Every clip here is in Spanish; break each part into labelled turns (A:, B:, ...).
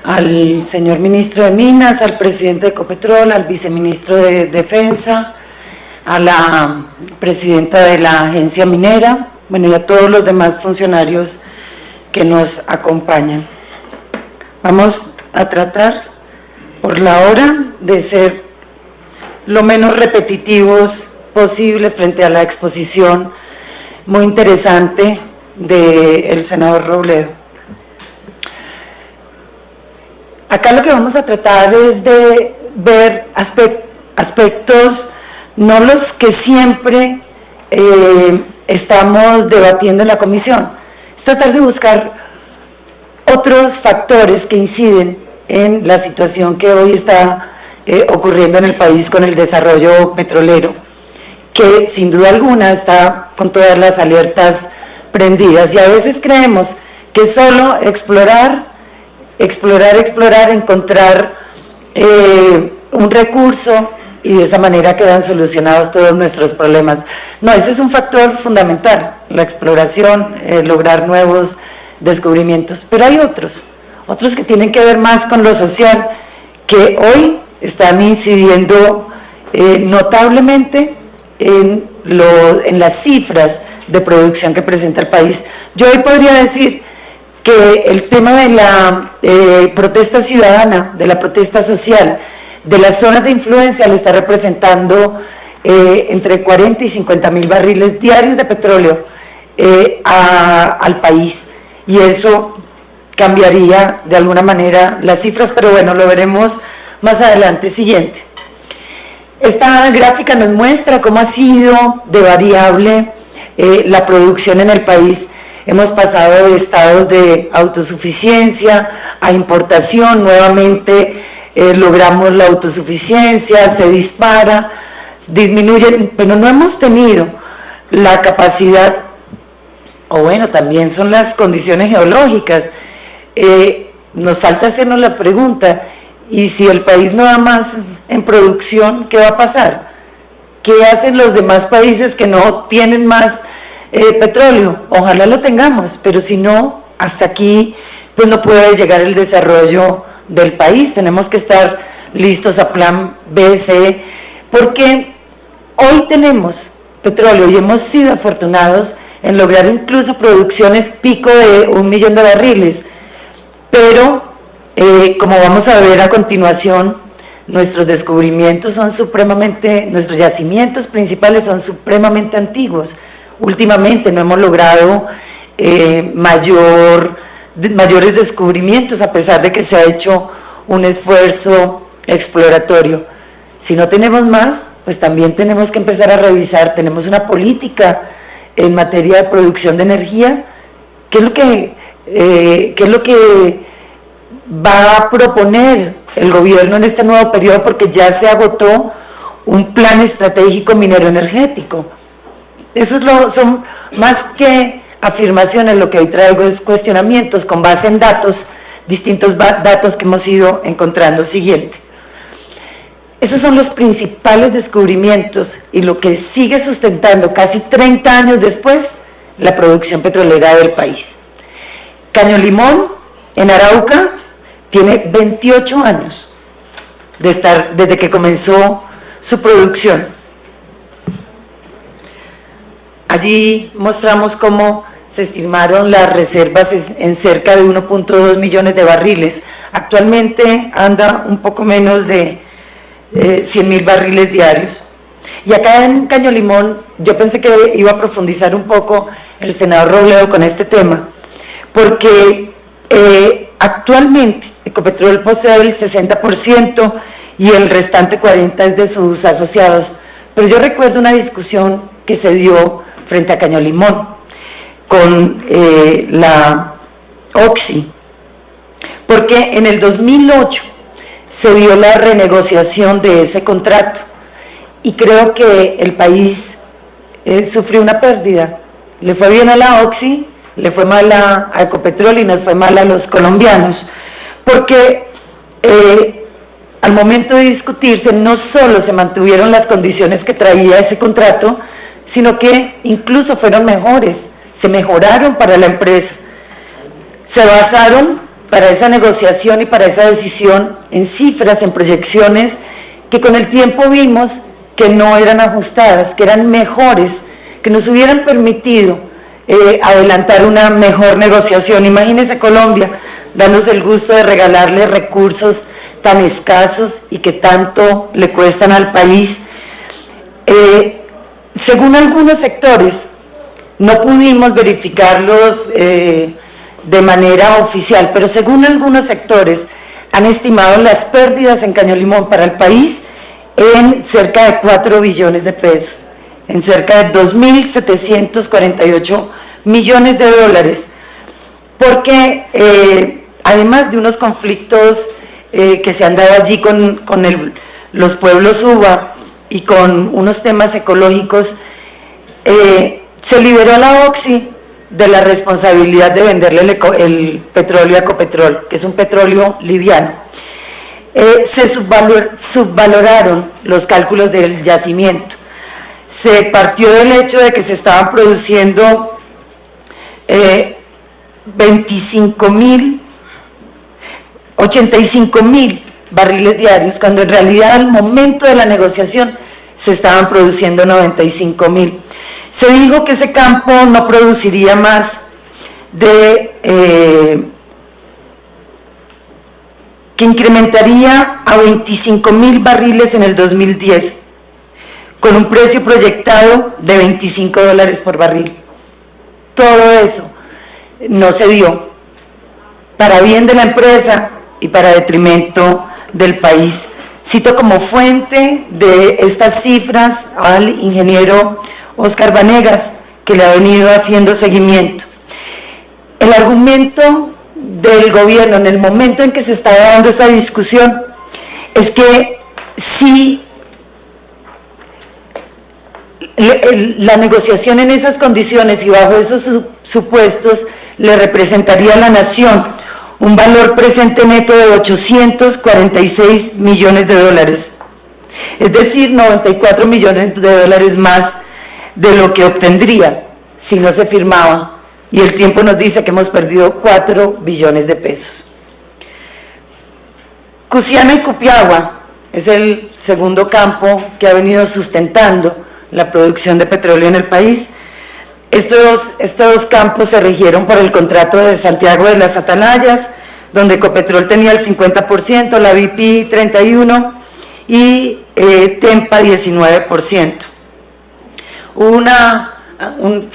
A: al señor ministro de Minas, al presidente de Ecopetrol, al viceministro de Defensa, a la presidenta de la agencia minera, bueno, y a todos los demás funcionarios que nos acompañan. Vamos a tratar, por la hora, de ser lo menos repetitivos posible frente a la exposición muy interesante del senador Robledo. Acá lo que vamos a tratar es de ver aspectos, no los que siempre estamos debatiendo en la comisión, es tratar de buscar otros factores que inciden en la situación que hoy está ocurriendo en el país con el desarrollo petrolero, que sin duda alguna está con todas las alertas prendidas, y a veces creemos que solo explorar, encontrar un recurso y de esa manera quedan solucionados todos nuestros problemas. No, ese es un factor fundamental, la exploración, lograr nuevos descubrimientos, pero hay otros que tienen que ver más con lo social, que hoy están incidiendo notablemente en las cifras de producción que presenta el país. Yo hoy podría decir que el tema de la protesta ciudadana, de la protesta social, de las zonas de influencia, le está representando entre 40 y 50 mil barriles diarios de petróleo al país, y eso cambiaría de alguna manera las cifras, pero bueno, lo veremos más adelante. Siguiente. Esta gráfica nos muestra cómo ha sido de variable la producción en el país. Hemos pasado de estados de autosuficiencia a importación, nuevamente logramos la autosuficiencia, se dispara, disminuye, pero no hemos tenido la capacidad, o bueno, también son las condiciones geológicas. Nos falta hacernos la pregunta, y si el país no da más en producción, ¿qué va a pasar? ¿Qué hacen los demás países que no tienen más petróleo? Ojalá lo tengamos, pero si no, hasta aquí pues no puede llegar el desarrollo del país. Tenemos que estar listos a plan B, C, porque hoy tenemos petróleo y hemos sido afortunados en lograr incluso producciones pico de 1 millón de barriles, pero como vamos a ver a continuación, nuestros descubrimientos nuestros yacimientos principales son supremamente antiguos. Últimamente no hemos logrado mayores descubrimientos, a pesar de que se ha hecho un esfuerzo exploratorio. Si no tenemos más, pues también tenemos que empezar a revisar. Tenemos una política en materia de producción de energía. ¿Qué es lo que va a proponer el gobierno en este nuevo periodo? Porque ya se agotó un plan estratégico minero energético. Eso son más que afirmaciones, lo que hoy traigo es cuestionamientos con base en datos, distintos datos que hemos ido encontrando. Siguiente. Esos son los principales descubrimientos y lo que sigue sustentando casi 30 años después la producción petrolera del país. Caño Limón, en Arauca, tiene 28 años desde que comenzó su producción. Allí mostramos cómo se estimaron las reservas en cerca de 1.2 millones de barriles. Actualmente anda un poco menos de 100.000 barriles diarios. Y acá en Caño Limón, yo pensé que iba a profundizar un poco el senador Robledo con este tema, porque actualmente Ecopetrol posee el 60% y el restante 40% es de sus asociados. Pero yo recuerdo una discusión que se dio frente a Caño Limón con la Oxy, porque en el 2008 se dio la renegociación de ese contrato y creo que el país sufrió una pérdida. Le fue bien a la Oxy, le fue mal a Ecopetrol y nos fue mal a los colombianos, porque al momento de discutirse no solo se mantuvieron las condiciones que traía ese contrato, sino que incluso fueron mejores, se mejoraron para la empresa. Se basaron para esa negociación y para esa decisión en cifras, en proyecciones, que con el tiempo vimos que no eran ajustadas, que eran mejores, que nos hubieran permitido adelantar una mejor negociación. Imagínese Colombia, darnos el gusto de regalarle recursos tan escasos y que tanto le cuestan al país. Según algunos sectores, no pudimos verificarlos de manera oficial, pero según algunos sectores han estimado las pérdidas en Caño Limón para el país en cerca de 4 billones de pesos, en cerca de 2.748 millones de dólares, porque además de unos conflictos que se han dado allí con los pueblos uva y con unos temas ecológicos, se liberó a la OXY de la responsabilidad de venderle el petróleo a Ecopetrol, que es un petróleo liviano. Se subvaloraron los cálculos del yacimiento. Se partió del hecho de que se estaban produciendo 85.000 barriles diarios, cuando en realidad al momento de la negociación se estaban produciendo 95.000. Se dijo que ese campo no produciría más de que incrementaría a 25.000 barriles en el 2010, con un precio proyectado de $25 por barril. Todo eso no se dio, para bien de la empresa y para detrimento del país. Cito como fuente de estas cifras al ingeniero Oscar Vanegas, que le ha venido haciendo seguimiento. El argumento del gobierno en el momento en que se estaba dando esta discusión es que si la negociación en esas condiciones y bajo esos supuestos le representaría a la nación un valor presente neto de 846 millones de dólares, es decir, 94 millones de dólares más de lo que obtendría si no se firmaba, y el tiempo nos dice que hemos perdido 4 billones de pesos. Cusiana y Cupiagua es el segundo campo que ha venido sustentando la producción de petróleo en el país. Estos dos campos se rigieron por el contrato de Santiago de las Atalayas, donde Ecopetrol tenía el 50%, la BP 31% y Tempa 19%.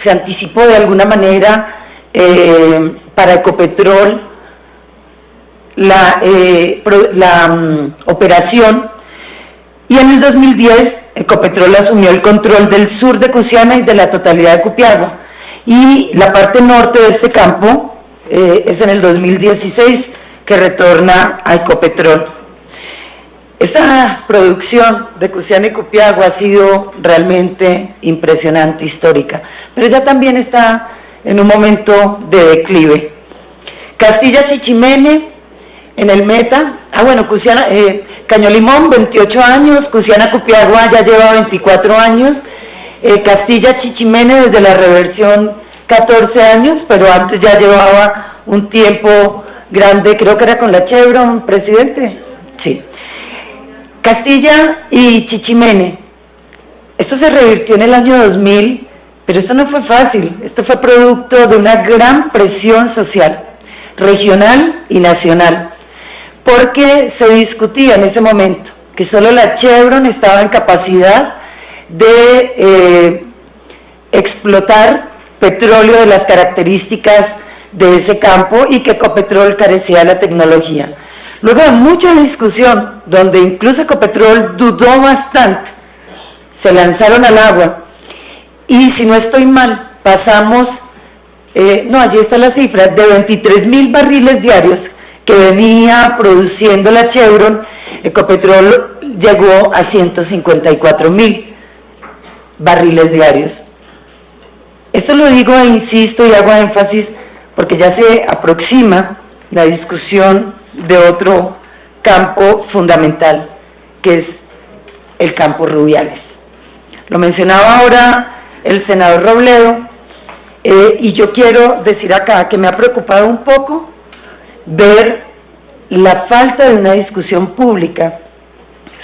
A: Se anticipó de alguna manera para Ecopetrol la operación, y en el 2010 Ecopetrol asumió el control del sur de Cusiana y de la totalidad de Cupiagua, y la parte norte de este campo es en el 2016 que retorna a Ecopetrol. Esta producción de Cusiana y Cupiagua ha sido realmente impresionante, histórica, pero ya también está en un momento de declive. Castilla-Chichimene en el Meta, Cusiana, Caño Limón 28 años, Cusiana Cupiagua ya lleva 24 años, Castilla-Chichimene desde la reversión 14 años, pero antes ya llevaba un tiempo grande, creo que era con la Chevron, presidente, sí. Castilla y Chichimene, esto se revirtió en el año 2000, pero esto no fue fácil, esto fue producto de una gran presión social, regional y nacional, porque se discutía en ese momento que solo la Chevron estaba en capacidad de explotar petróleo de las características de ese campo y que Ecopetrol carecía de la tecnología. Luego de mucha discusión, donde incluso Ecopetrol dudó bastante, se lanzaron al agua, y si no estoy mal, pasamos, allí está la cifra, de 23.000 barriles diarios que venía produciendo la Chevron, Ecopetrol llegó a 154.000 barriles diarios. Esto lo digo e insisto y hago énfasis porque ya se aproxima la discusión de otro campo fundamental, que es el campo Rubiales. Lo mencionaba ahora el senador Robledo, y yo quiero decir acá que me ha preocupado un poco ver la falta de una discusión pública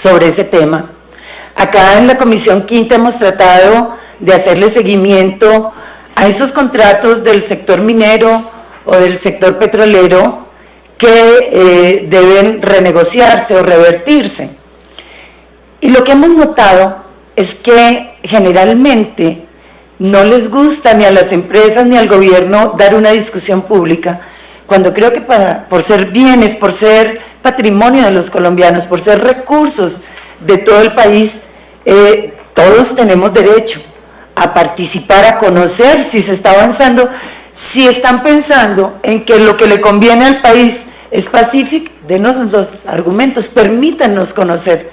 A: sobre ese tema. Acá en la Comisión Quinta hemos tratado de hacerle seguimiento a esos contratos del sector minero o del sector petrolero que deben renegociarse o revertirse. Y lo que hemos notado es que generalmente no les gusta ni a las empresas ni al gobierno dar una discusión pública, cuando creo que por ser bienes, por ser patrimonio de los colombianos, por ser recursos de todo el país, todos tenemos derecho a participar, a conocer si se está avanzando. Si están pensando en que lo que le conviene al país es Pacific, denos los argumentos, permítanos conocer.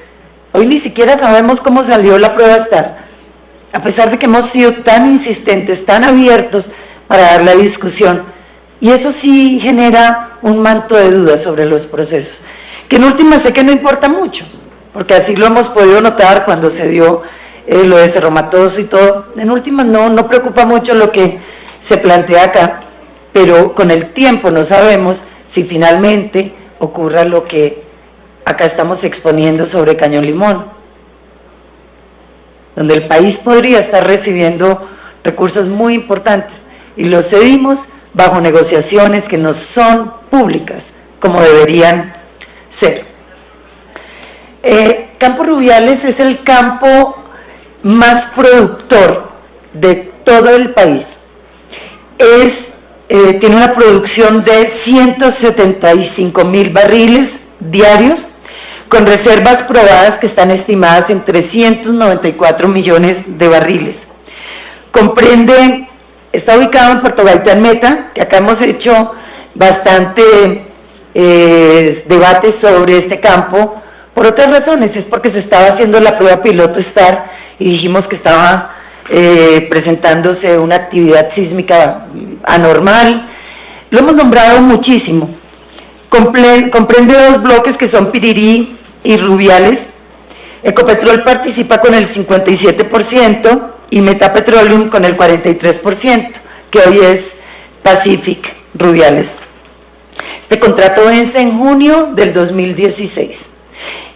A: Hoy ni siquiera sabemos cómo salió la prueba STAR, a pesar de que hemos sido tan insistentes, tan abiertos para dar la discusión. Y eso sí genera un manto de dudas sobre los procesos, que en última sé que no importa mucho, porque así lo hemos podido notar cuando se dio lo de Cerro Matoso y todo. En última no preocupa mucho lo que se plantea acá, pero con el tiempo no sabemos si finalmente ocurra lo que acá estamos exponiendo sobre Cañón Limón, donde el país podría estar recibiendo recursos muy importantes y los cedimos bajo negociaciones que no son públicas como deberían ser. Campo Rubiales es el campo más productor de todo el país. Tiene una producción de 175,000 barriles diarios, con reservas probadas que están estimadas en 394 millones de barriles. Está ubicado en Puerto Gaitán Meta, que acá hemos hecho bastante debate sobre este campo, por otras razones. Es porque se estaba haciendo la prueba piloto STAR y dijimos que estaba presentándose una actividad sísmica anormal. Lo hemos nombrado muchísimo. Comprende dos bloques que son Pirirí y Rubiales. Ecopetrol participa con el 57% y Metapetroleum con el 43%, que hoy es Pacific Rubiales. Este contrato vence en junio del 2016.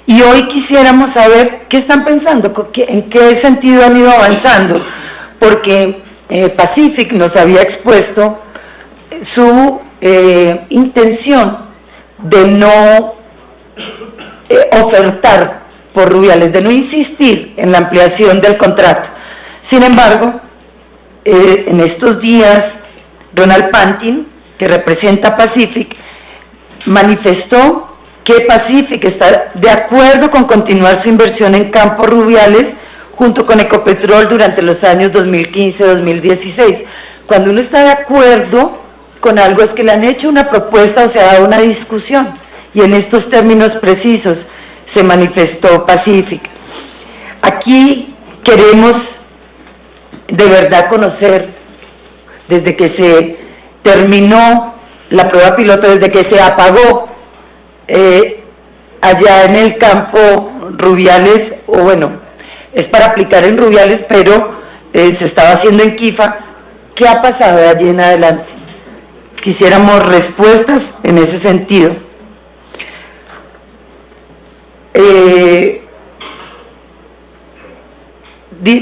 A: Y hoy quisiéramos saber qué están pensando, en qué sentido han ido avanzando, porque Pacific nos había expuesto su intención de no ofertar por Rubiales, de no insistir en la ampliación del contrato. Sin embargo, en estos días, Ronald Pantin, que representa a Pacific, manifestó que Pacific está de acuerdo con continuar su inversión en Campo Rubiales junto con Ecopetrol durante los años 2015-2016. Cuando uno está de acuerdo con algo es que le han hecho una propuesta o se ha dado una discusión, y en estos términos precisos se manifestó Pacific. Aquí queremos de verdad conocer, desde que se terminó la prueba piloto, desde que se apagó allá en el campo Rubiales, o bueno, es para aplicar en Rubiales, pero se estaba haciendo en Quifa. ¿Qué ha pasado de allí en adelante? Quisiéramos respuestas en ese sentido.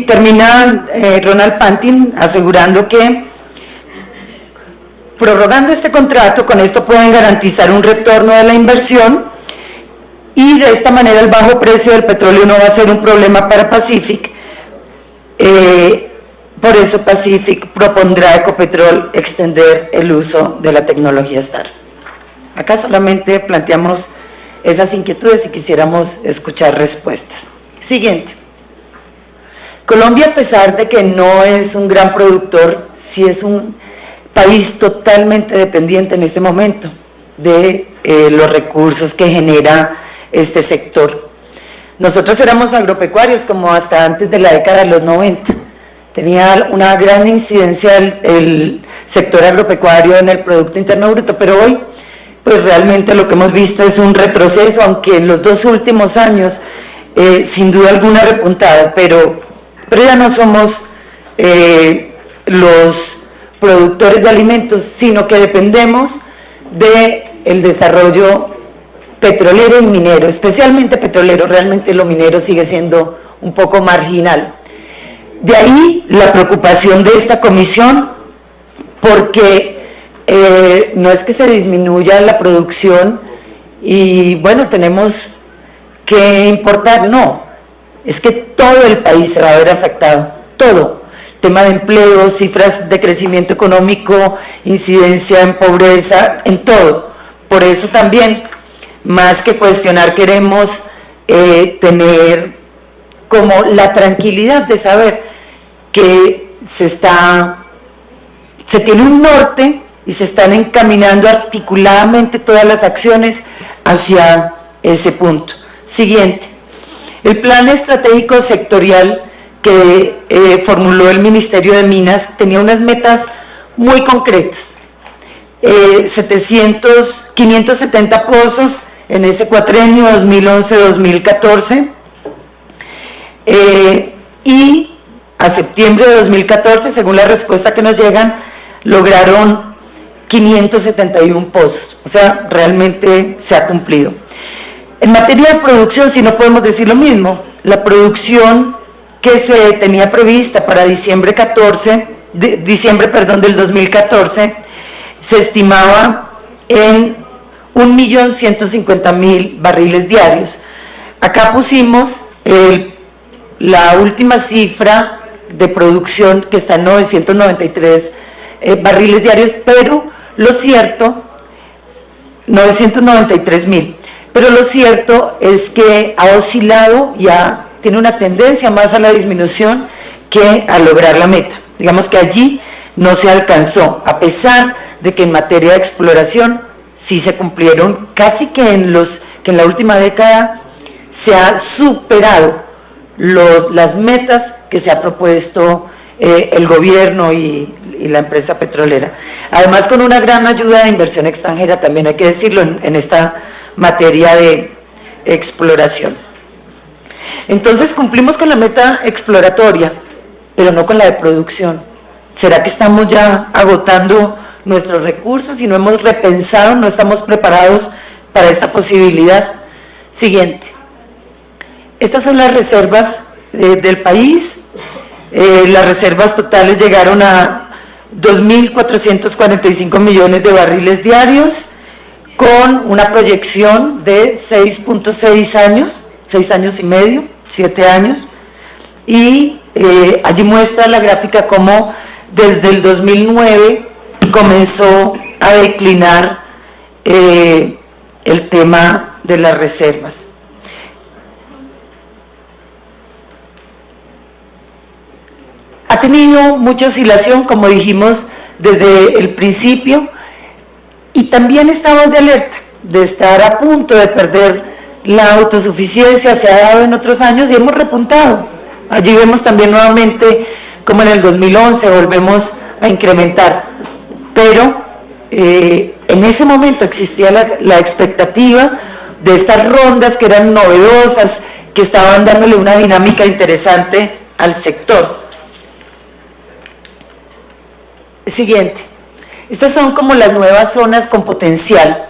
A: Termina Ronald Pantin asegurando que prorrogando este contrato, con esto pueden garantizar un retorno de la inversión y de esta manera el bajo precio del petróleo no va a ser un problema para Pacific. Por eso Pacific propondrá a Ecopetrol extender el uso de la tecnología STAR. Acá solamente planteamos esas inquietudes y quisiéramos escuchar respuestas. Siguiente. Colombia, a pesar de que no es un gran productor, sí es un país totalmente dependiente en este momento de los recursos que genera este sector. Nosotros éramos agropecuarios como hasta antes de la década de los 90. Tenía una gran incidencia el sector agropecuario en el Producto Interno Bruto, pero hoy pues realmente lo que hemos visto es un retroceso, aunque en los 2 últimos años sin duda alguna repuntada, pero ya no somos los productores de alimentos, sino que dependemos de el desarrollo petrolero y minero, especialmente petrolero. Realmente lo minero sigue siendo un poco marginal. De ahí la preocupación de esta comisión, porque no es que se disminuya la producción y bueno, tenemos que importar, no, es que todo el país se va a ver afectado, todo, tema de empleo, cifras de crecimiento económico, incidencia en pobreza, en todo. Por eso también, más que cuestionar, queremos tener como la tranquilidad de saber que se tiene un norte y se están encaminando articuladamente todas las acciones hacia ese punto. Siguiente, el plan estratégico sectorial que formuló el Ministerio de Minas tenía unas metas muy concretas, 570 pozos en ese cuatrenio 2011-2014, y a septiembre de 2014, según la respuesta que nos llegan, lograron 571 pozos, o sea, realmente se ha cumplido. En materia de producción, si no podemos decir lo mismo, la producción que se tenía prevista para diciembre del 2014, se estimaba en 1.150.000 barriles diarios. Acá pusimos la última cifra de producción, que está en 993 barriles diarios, pero lo cierto, 993.000, pero lo cierto es que ha oscilado, ya tiene una tendencia más a la disminución que a lograr la meta. Digamos que allí no se alcanzó, a pesar de que en materia de exploración sí se cumplieron, casi que en la última década se ha superado las metas que se ha propuesto el gobierno y la empresa petrolera. Además, con una gran ayuda de inversión extranjera, también hay que decirlo, en esta materia de exploración. Entonces, cumplimos con la meta exploratoria, pero no con la de producción. ¿Será que estamos ya agotando nuestros recursos y no hemos repensado, no estamos preparados para esta posibilidad? Siguiente. Estas son las reservas del país. Las reservas totales llegaron a 2.445 millones de barriles diarios, con una proyección de 6.6 años, 6 años y medio, 7 años, y allí muestra la gráfica cómo desde el 2009 comenzó a declinar el tema de las reservas. Ha tenido mucha oscilación, como dijimos desde el principio, y también estamos de alerta de estar a punto de perder la autosuficiencia. Se ha dado en otros años y hemos repuntado. Allí vemos también nuevamente como en el 2011 volvemos a incrementar, pero en ese momento existía la expectativa de estas rondas que eran novedosas, que estaban dándole una dinámica interesante al sector. Siguiente. Estas son como las nuevas zonas con potencial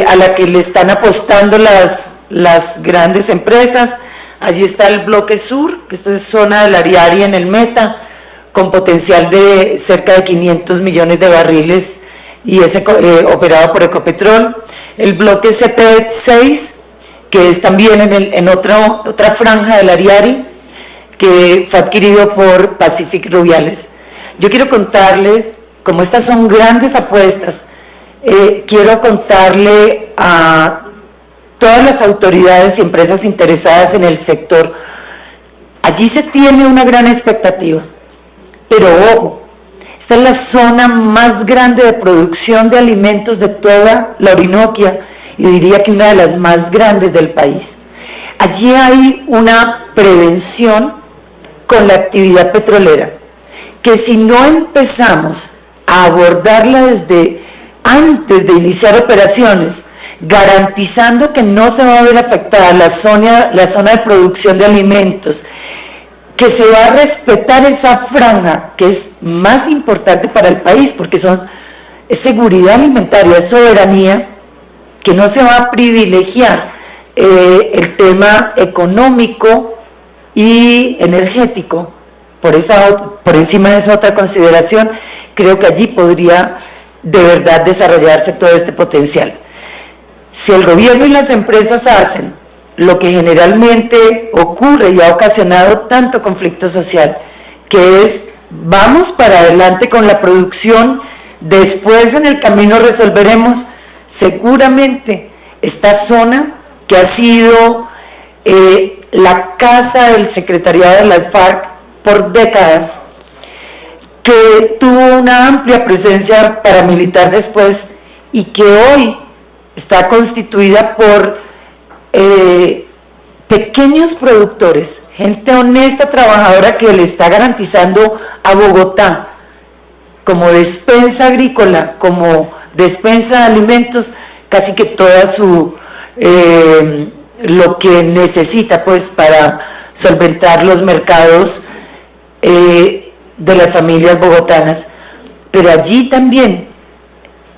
A: a la que le están apostando las grandes empresas. Allí está el bloque sur, que esta es zona del Ariari en el Meta, con potencial de cerca de 500 millones de barriles y es operado por Ecopetrol. El bloque CP6, que es también en otra franja del Ariari, que fue adquirido por Pacific Rubiales. Yo quiero contarles, como estas son grandes apuestas, quiero contarle a todas las autoridades y empresas interesadas en el sector, allí se tiene una gran expectativa, pero ojo, esta es la zona más grande de producción de alimentos de toda la Orinoquia, y diría que una de las más grandes del país. Allí hay una prevención con la actividad petrolera, que si no empezamos a abordarla desde antes de iniciar operaciones, garantizando que no se va a ver afectada la zona de producción de alimentos, que se va a respetar esa franja que es más importante para el país, porque son es seguridad alimentaria, es soberanía, que no se va a privilegiar el tema económico y energético por encima de esa otra consideración. Creo que allí podría de verdad desarrollarse todo este potencial. Si el gobierno y las empresas hacen lo que generalmente ocurre y ha ocasionado tanto conflicto social, que es vamos para adelante con la producción, después en el camino resolveremos, seguramente esta zona que ha sido la casa del secretariado de las FARC por décadas, que tuvo una amplia presencia paramilitar después y que hoy está constituida por pequeños productores, gente honesta, trabajadora, que le está garantizando a Bogotá como despensa agrícola, como despensa de alimentos, casi que toda su lo que necesita pues para solventar los mercados de las familias bogotanas. Pero allí también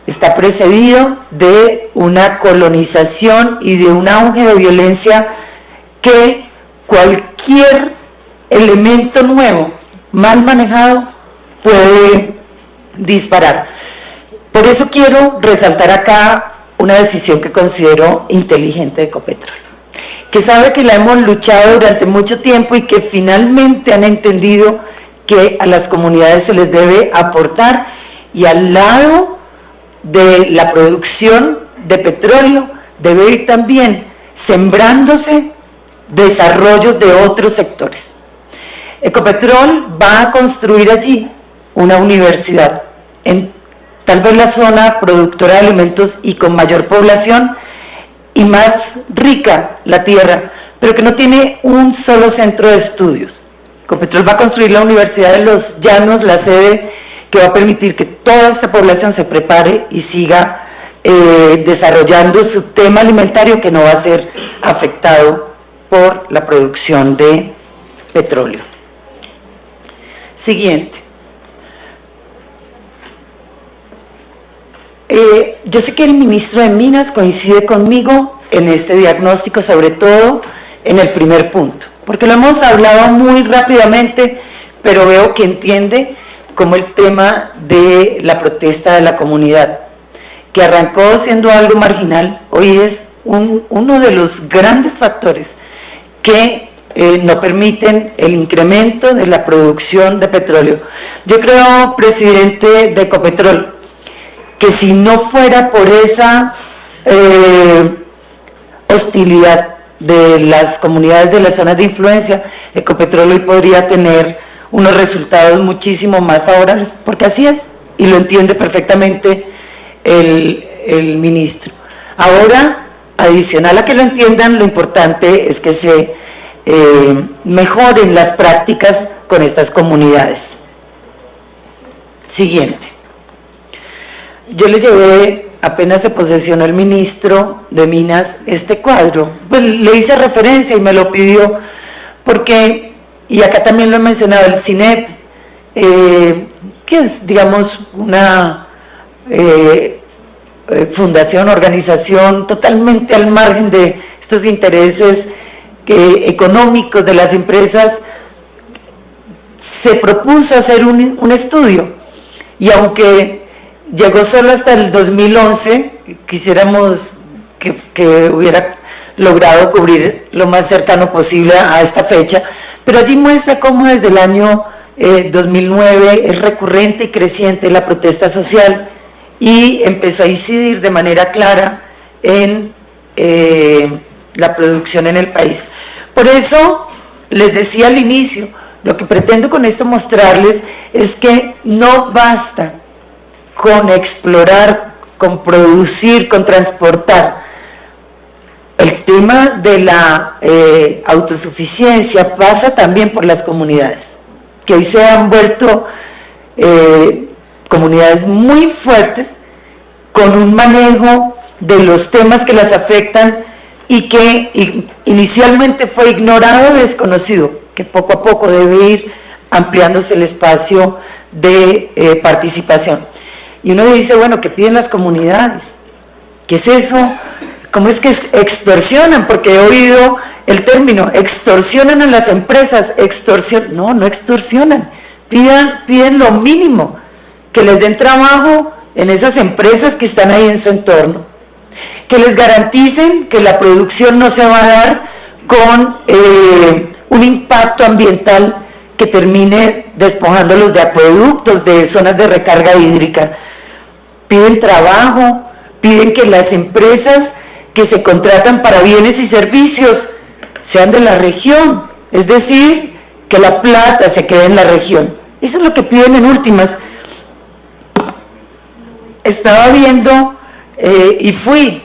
A: está precedido de una colonización y de un auge de violencia que cualquier elemento nuevo, mal manejado, puede disparar. Por eso quiero resaltar acá una decisión que considero inteligente de Ecopetrol, que sabe que la hemos luchado durante mucho tiempo y que finalmente han entendido que a las comunidades se les debe aportar, y al lado de la producción de petróleo debe ir también sembrándose desarrollos de otros sectores. Ecopetrol va a construir allí una universidad, en tal vez la zona productora de alimentos y con mayor población y más rica la tierra, pero que no tiene un solo centro de estudios. Ecopetrol va a construir la Universidad de los Llanos, la sede que va a permitir que toda esta población se prepare y siga desarrollando su tema alimentario, que no va a ser afectado por la producción de petróleo. Siguiente. Yo sé que el ministro de Minas coincide conmigo en este diagnóstico, sobre todo en el primer punto, porque lo hemos hablado muy rápidamente, pero veo que entiende como el tema de la protesta de la comunidad, que arrancó siendo algo marginal, hoy es uno de los grandes factores que no permiten el incremento de la producción de petróleo. Yo creo, presidente de Ecopetrol, que si no fuera por esa hostilidad de las comunidades de las zonas de influencia, Ecopetrol hoy podría tener unos resultados muchísimo más favorables, porque así es, y lo entiende perfectamente el ministro. Ahora, adicional a que lo entiendan, lo importante es que se mejoren las prácticas con estas comunidades. Siguiente. Yo le llevé, apenas se posesionó el ministro de Minas, este cuadro, pues le hice referencia y me lo pidió, porque, y acá también lo he mencionado, el CINEP, que es, digamos, una fundación, organización totalmente al margen de estos intereses económicos de las empresas, se propuso hacer un estudio, y aunque llegó solo hasta el 2011, quisiéramos que hubiera logrado cubrir lo más cercano posible a esta fecha, pero allí muestra cómo desde el año 2009 es recurrente y creciente la protesta social y empezó a incidir de manera clara en la producción en el país. Por eso les decía al inicio, lo que pretendo con esto mostrarles es que no basta con explorar, con producir, con transportar. El tema de la autosuficiencia pasa también por las comunidades, que hoy se han vuelto comunidades muy fuertes, con un manejo de los temas que las afectan y que inicialmente fue ignorado o desconocido, que poco a poco debe ir ampliándose el espacio de participación. Y uno dice, bueno, ¿qué piden las comunidades? ¿Qué es eso? ¿Cómo es que extorsionan? Porque he oído el término, extorsionan a las empresas, no extorsionan, piden lo mínimo, que les den trabajo en esas empresas que están ahí en su entorno, que les garanticen que la producción no se va a dar con un impacto ambiental que termine despojándolos de acueductos, de zonas de recarga hídrica. Piden trabajo, piden que las empresas que se contratan para bienes y servicios sean de la región, es decir, que la plata se quede en la región. Eso es lo que piden en últimas. Estaba viendo y fui,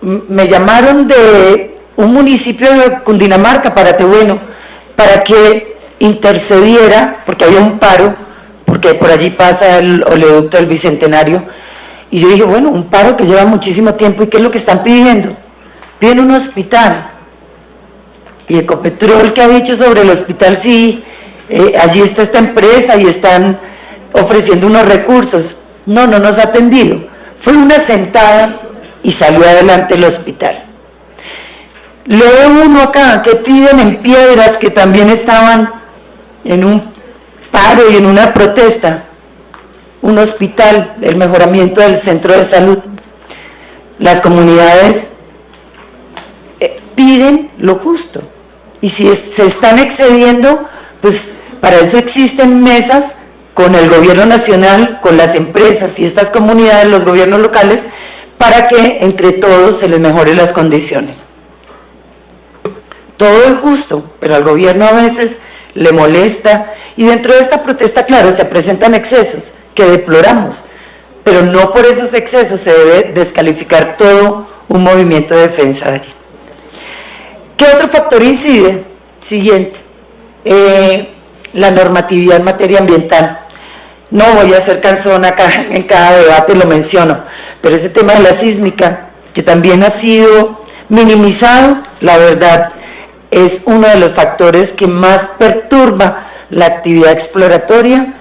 A: me llamaron de un municipio de Cundinamarca, Paratebueno, para que intercediera, porque había un paro, porque por allí pasa el oleoducto del Bicentenario, y yo dije, bueno, un paro que lleva muchísimo tiempo, ¿y qué es lo que están pidiendo? Piden un hospital, y Ecopetrol, ¿qué ha dicho sobre el hospital? Sí, allí está esta empresa y están ofreciendo unos recursos. No nos ha atendido. Fue una sentada y salió adelante el hospital. Leo uno acá que piden en Piedras, que también estaban en un paro y en una protesta, un hospital, el mejoramiento del centro de salud. Las comunidades piden lo justo, y si se están excediendo, pues para eso existen mesas con el gobierno nacional, con las empresas y estas comunidades, los gobiernos locales, para que entre todos se les mejore las condiciones. Todo es justo, pero al gobierno a veces le molesta, y dentro de esta protesta, claro, se presentan excesos que deploramos, pero no por esos excesos se debe descalificar todo un movimiento de defensa de allí. ¿Qué otro factor incide? Siguiente, la normatividad en materia ambiental. No voy a ser cansón acá, en cada debate lo menciono, pero ese tema de la sísmica, que también ha sido minimizado, la verdad, es uno de los factores que más perturba la actividad exploratoria,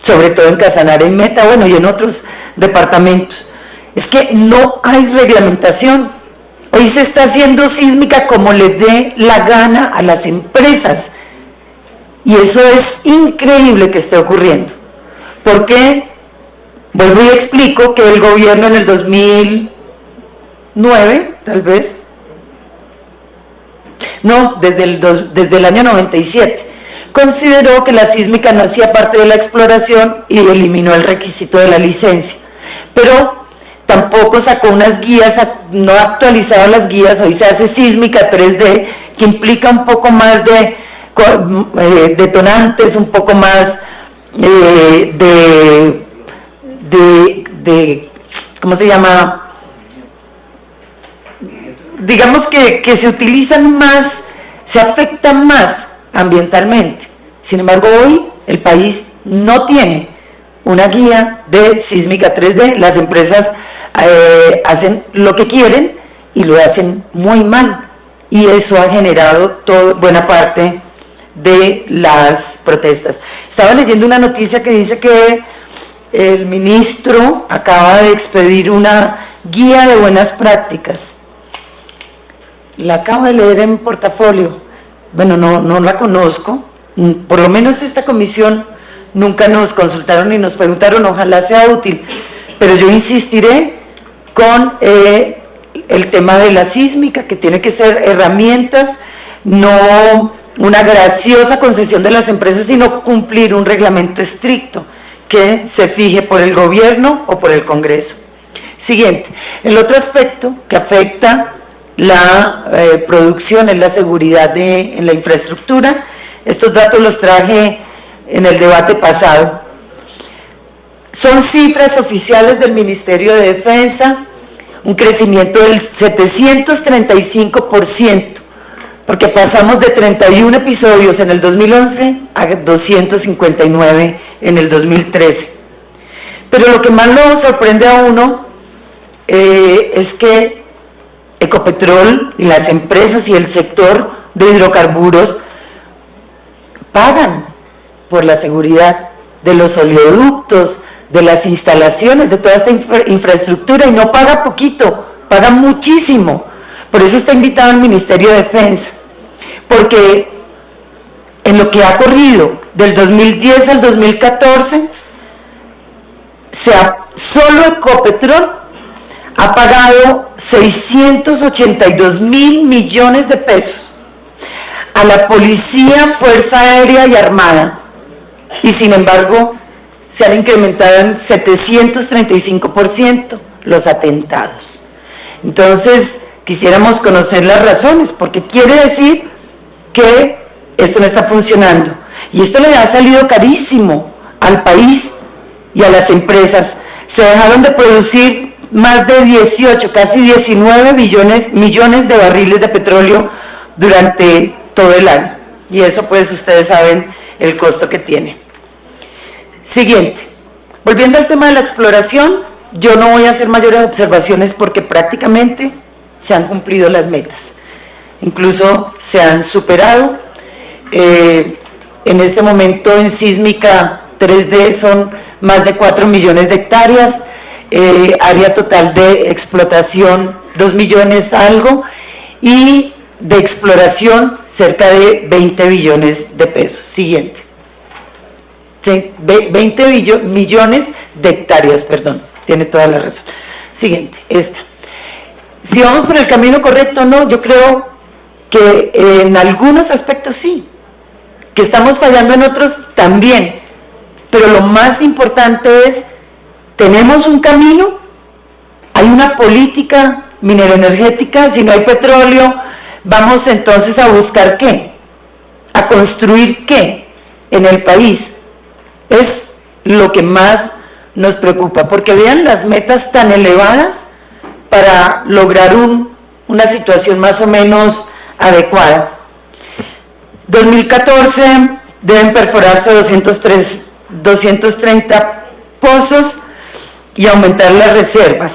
A: sobre todo en Casanare y Meta, bueno, y en otros departamentos. Es que no hay reglamentación. Hoy se está haciendo sísmica como les dé la gana a las empresas, y eso es increíble que esté ocurriendo. ¿Por qué? Vuelvo y explico que el gobierno en el 2009, tal vez, no, desde el año 97, consideró que la sísmica no hacía parte de la exploración y eliminó el requisito de la licencia, pero tampoco sacó unas guías, no ha actualizado las guías. Hoy se hace sísmica 3D, que implica un poco más de detonantes, un poco más ¿cómo se llama? Digamos que se utilizan más, se afectan más ambientalmente. Sin embargo, hoy el país no tiene una guía de sísmica 3D. Las empresas hacen lo que quieren y lo hacen muy mal, y eso ha generado buena parte de las protestas. Estaba leyendo una noticia que dice que el ministro acaba de expedir una guía de buenas prácticas. La acabo de leer en portafolio. Bueno, no la conozco. Por lo menos esta comisión nunca nos consultaron ni nos preguntaron, ojalá sea útil. Pero yo insistiré con el tema de la sísmica, que tiene que ser herramientas, no una graciosa concesión de las empresas, sino cumplir un reglamento estricto que se fije por el gobierno o por el Congreso. Siguiente, el otro aspecto que afecta la producción es la seguridad en la infraestructura. Estos datos los traje en el debate pasado. Son cifras oficiales del Ministerio de Defensa, un crecimiento del 735%, porque pasamos de 31 episodios en el 2011 a 259 en el 2013. Pero lo que más lo sorprende a uno es que Ecopetrol y las empresas y el sector de hidrocarburos pagan por la seguridad. de los oleoductos, de las instalaciones, de toda esta infraestructura, y no paga poquito, paga muchísimo. Por eso está invitado al Ministerio de Defensa, porque en lo que ha corrido del 2010 al 2014, solo Ecopetrol ha pagado 682.000 millones de pesos a la Policía, Fuerza Aérea y Armada, y sin embargo se han incrementado en 735% los atentados. Entonces quisiéramos conocer las razones, porque quiere decir que esto no está funcionando, y esto le ha salido carísimo al país y a las empresas. Se dejaron de producir más de 18, casi 19 millones de barriles de petróleo durante todo el año, y eso pues ustedes saben el costo que tiene. Siguiente, volviendo al tema de la exploración, yo no voy a hacer mayores observaciones porque prácticamente se han cumplido las metas, incluso se han superado. En este momento en sísmica 3D son más de 4 millones de hectáreas, área total de explotación 2 millones algo, y de exploración cerca de 20 billones de pesos. Siguiente. 20 millones de hectáreas, perdón, tiene toda la razón. Siguiente, esta. Si vamos por el camino correcto o no, yo creo que en algunos aspectos sí, que estamos fallando en otros también, pero lo más importante es, tenemos un camino, hay una política mineroenergética, si no hay petróleo, vamos entonces a buscar ¿qué? A construir ¿qué? En el país. Es lo que más nos preocupa, porque vean las metas tan elevadas para lograr una situación más o menos adecuada. 2014 deben perforarse 230 pozos y aumentar las reservas.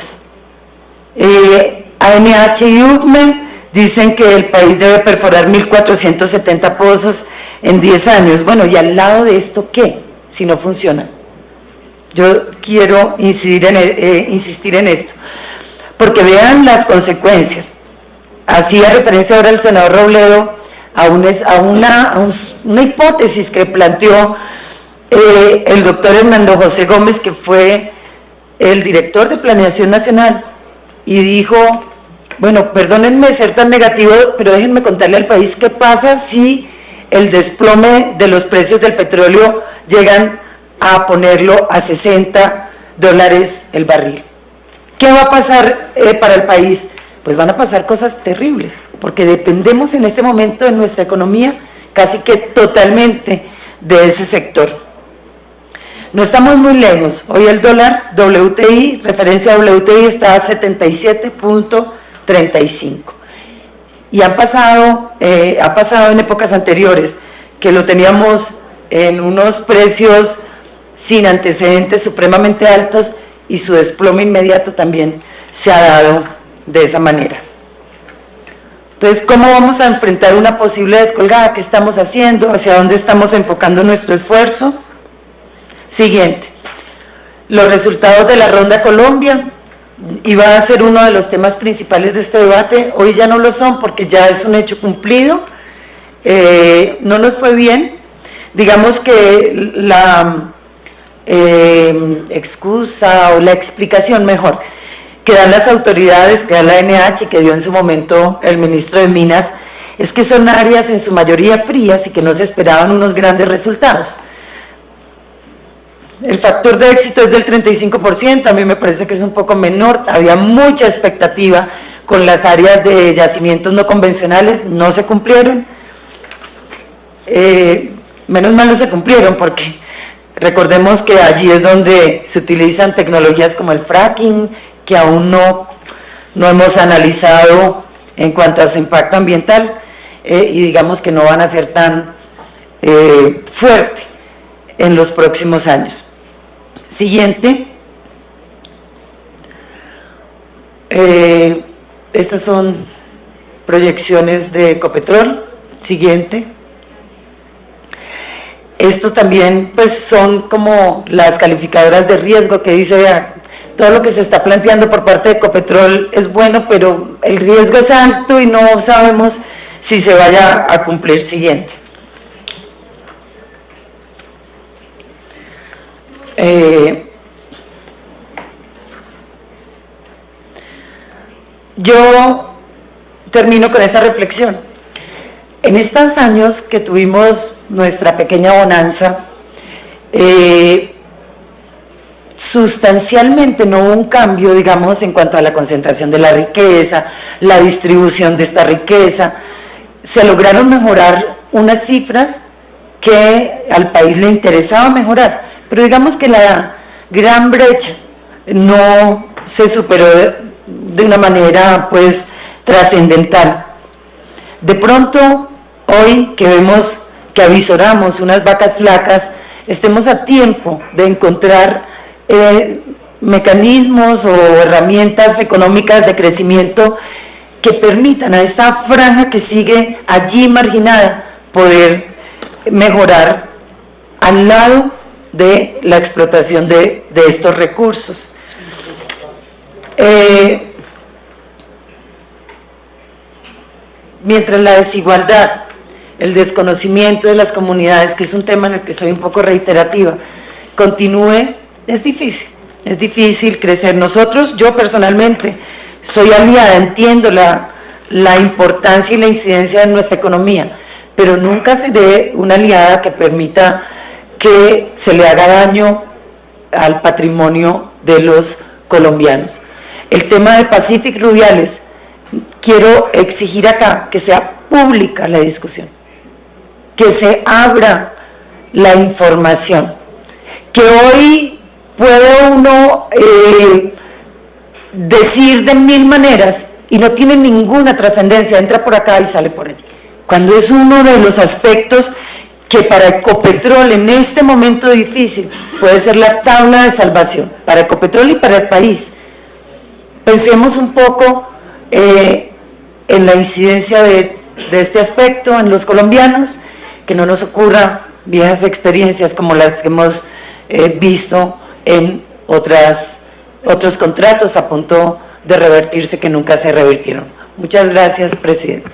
A: ANH y UCME dicen que el país debe perforar 1.470 pozos en 10 años. Bueno, y al lado de esto, ¿qué? Si no funciona. Yo quiero insistir en esto, porque vean las consecuencias. Hacía referencia ahora el senador Robledo a una hipótesis que planteó el doctor Hernando José Gómez, que fue el director de Planeación Nacional, y dijo, bueno, perdónenme ser tan negativo, pero déjenme contarle al país qué pasa si el desplome de los precios del petróleo llegan a ponerlo a $60 el barril. ¿Qué va a pasar para el país? Pues van a pasar cosas terribles, porque dependemos en este momento de nuestra economía casi que totalmente de ese sector. No estamos muy lejos. Hoy el dólar WTI, referencia a WTI, está a 77.35. Y ha pasado en épocas anteriores que lo teníamos en unos precios sin antecedentes supremamente altos, y su desplome inmediato también se ha dado de esa manera. Entonces, ¿cómo vamos a enfrentar una posible descolgada? ¿Qué estamos haciendo? ¿Hacia dónde estamos enfocando nuestro esfuerzo? Siguiente, los resultados de la Ronda Colombia, iba a ser uno de los temas principales de este debate. Hoy ya no lo son porque ya es un hecho cumplido. No nos fue bien. Digamos que la excusa o la explicación mejor que dan las autoridades, que da la ANH, que dio en su momento el ministro de Minas, es que son áreas en su mayoría frías y que no se esperaban unos grandes resultados. El factor de éxito es del 35%, a mí me parece que es un poco menor. Había mucha expectativa con las áreas de yacimientos no convencionales, no se cumplieron. Menos mal no se cumplieron, porque recordemos que allí es donde se utilizan tecnologías como el fracking, que aún no hemos analizado en cuanto a su impacto ambiental, y digamos que no van a ser tan fuertes en los próximos años. Siguiente. Estas son proyecciones de Ecopetrol. Siguiente. Esto también, pues, son como las calificadoras de riesgo que dice, vea, todo lo que se está planteando por parte de Ecopetrol es bueno, pero el riesgo es alto y no sabemos si se vaya a cumplir. Siguiente. Yo termino con esta reflexión. En estos años que tuvimos nuestra pequeña bonanza, sustancialmente no hubo un cambio, digamos, en cuanto a la concentración de la riqueza, la distribución de esta riqueza. Se lograron mejorar unas cifras que al país le interesaba mejorar, pero digamos que la gran brecha no se superó de una manera, pues, trascendental. De pronto, hoy que vemos, que avisoramos unas vacas flacas, estemos a tiempo de encontrar mecanismos o herramientas económicas de crecimiento que permitan a esta franja que sigue allí marginada poder mejorar al lado de la explotación de estos recursos. Mientras la desigualdad, el desconocimiento de las comunidades, que es un tema en el que soy un poco reiterativa, continúe, es difícil crecer. Nosotros, yo personalmente, soy aliada, entiendo la importancia y la incidencia de nuestra economía, pero nunca seré una aliada que permita que se le haga daño al patrimonio de los colombianos. El tema de Pacific Rubiales, quiero exigir acá que sea pública la discusión, que se abra la información, que hoy puede uno decir de mil maneras y no tiene ninguna trascendencia, entra por acá y sale por allí, cuando es uno de los aspectos que para Ecopetrol en este momento difícil puede ser la tabla de salvación, para Ecopetrol y para el país. Pensemos un poco en la incidencia de este aspecto en los colombianos, que no nos ocurra viejas experiencias como las que hemos visto en otros contratos a punto de revertirse que nunca se revirtieron. Muchas gracias, presidente.